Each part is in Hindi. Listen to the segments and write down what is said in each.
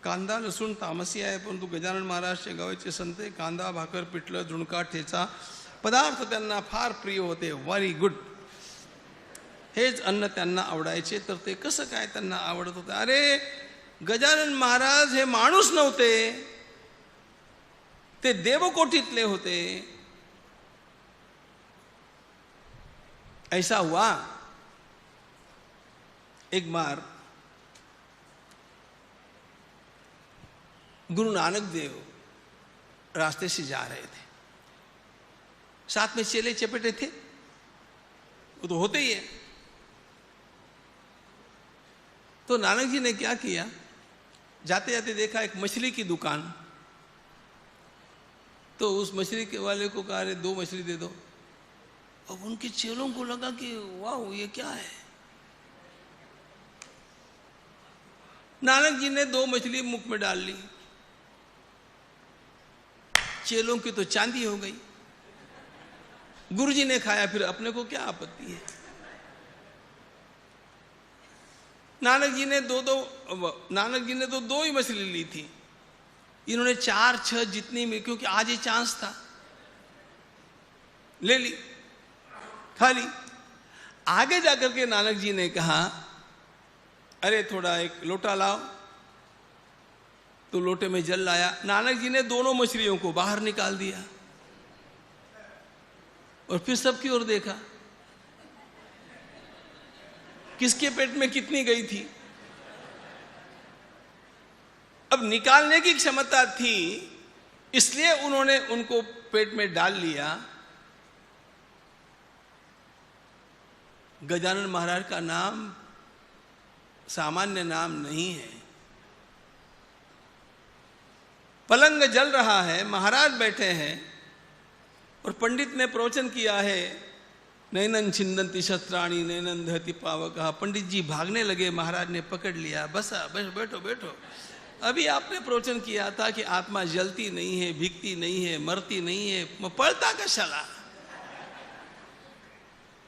कांदा लसूण तामसी आहे, परंतु गजानन महाराज शेगावचे संत कांदा भाकर पिठलं झुणका ठेचा पदार्थ त्यांना फार प्रिय होते. Very good. हेच अन्न त्यांना आवडायचे. तर ते कसं काय त्यांना आवडत होतं? अरे गजानन महाराज हे माणूस नव्हते, ते देवकोटीतले होते. ऐसा हुआ, एक बार गुरु नानक देव रास्ते से जा रहे थे, साथ में चेले चपेटे थे, वो तो होते ही है. तो नानक जी ने क्या किया, जाते जाते देखा एक मछली की दुकान, तो उस मछली के वाले को कहा, अरे 2 मछली दे दो. अब उनके चेलों को लगा कि वाह ये क्या है. नानक जी ने 2 मछली मुख में डाल ली. चेलों की तो चांदी हो गई. गुरुजी ने खाया, फिर अपने को क्या आपत्ति है. नानक जी ने तो 2 ही मछली ली थी. इन्होंने 4 6 जितनी में, क्योंकि आज ही चांस था, ले ली, खा ली. आगे जाकर के नानक जी ने कहा, अरे थोड़ा एक लोटा लाओ. तो लोटे में जल लाया. नानक जी ने दोनों मछलियों को बाहर निकाल दिया और फिर सबकी ओर देखा, किसके पेट में कितनी गई थी. अब निकालने की क्षमता थी, इसलिए उन्होंने उनको पेट में डाल लिया. गजानन महाराज का नाम सामान्य नाम नहीं है. पलंग जल रहा है, महाराज बैठे हैं और पंडित ने प्रवचन किया है, नैनन छिंदंती शस्त्राणी नैनन दहति पावकः. पंडित जी भागने लगे, महाराज ने पकड़ लिया, बसा, बस बैठो बैठो. अभी आपने प्रवचन किया था कि आत्मा जलती नहीं है, भीगती नहीं है, मरती नहीं है, पड़ता कशाला.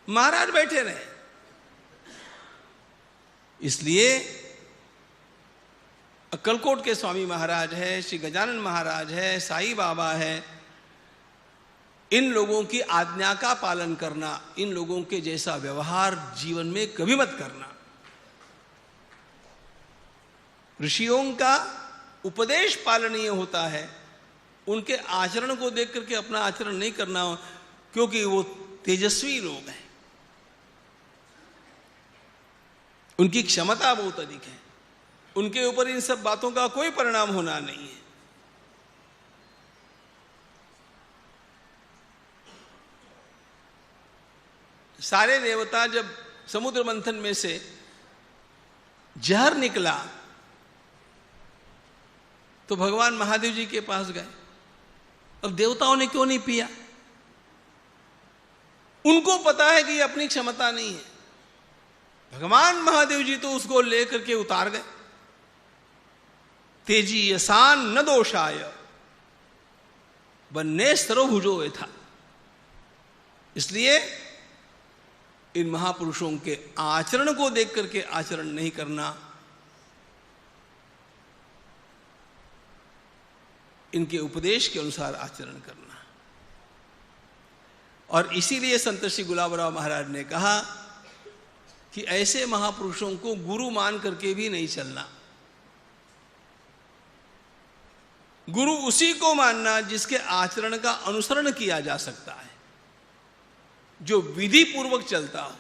महाराज बैठे रहे. इसलिए अक्कलकोट के स्वामी महाराज है, श्री गजानन महाराज है, साईं बाबा है. इन लोगों की आज्ञा का पालन करना, इन लोगों के जैसा व्यवहार जीवन में कभी मत करना. ऋषियों का उपदेश पालनीय होता है, उनके आचरण को देख करके अपना आचरण नहीं करना, क्योंकि वो तेजस्वी लोग हैं, उनकी क्षमता बहुत अधिक है, उनके ऊपर इन सब बातों का कोई परिणाम होना नहीं है. सारे देवता जब समुद्र मंथन में से जहर निकला तो भगवान महादेव जी के पास गए. अब देवताओं ने क्यों नहीं पिया? उनको पता है कि ये अपनी क्षमता नहीं है. भगवान महादेव जी तो उसको लेकर के उतार गए. तेजी यसान न दोषाय बन्ने सरोभुजो था. इसलिए इन महापुरुषों के आचरण को देख करके आचरण नहीं करना, इनके उपदेश के अनुसार आचरण करना. और इसीलिए संत श्री गुलाबराव महाराज ने कहा कि ऐसे महापुरुषों को गुरु मान करके भी नहीं चलना. गुरु उसी को मानना जिसके आचरण का अनुसरण किया जा सकता है, जो विधि पूर्वक चलता हो.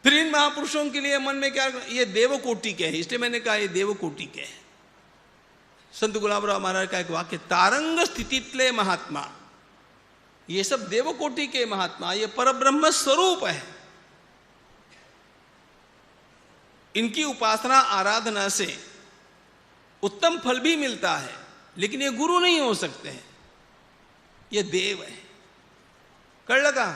फिर इन महापुरुषों के लिए मन में क्या, ये देवकोटि के हैं, इसलिए मैंने कहा ये देवकोटि के हैं. संत गुलाबराव महाराज का एक वाक्य, तारंग स्थितित्ले महात्मा, ये सब देवकोटि के महात्मा, ये परब्रह्म स्वरूप है. इनकी उपासना आराधना से उत्तम फल भी मिलता है, लेकिन ये गुरु नहीं हो सकते हैं, ये देव है. कळलं का?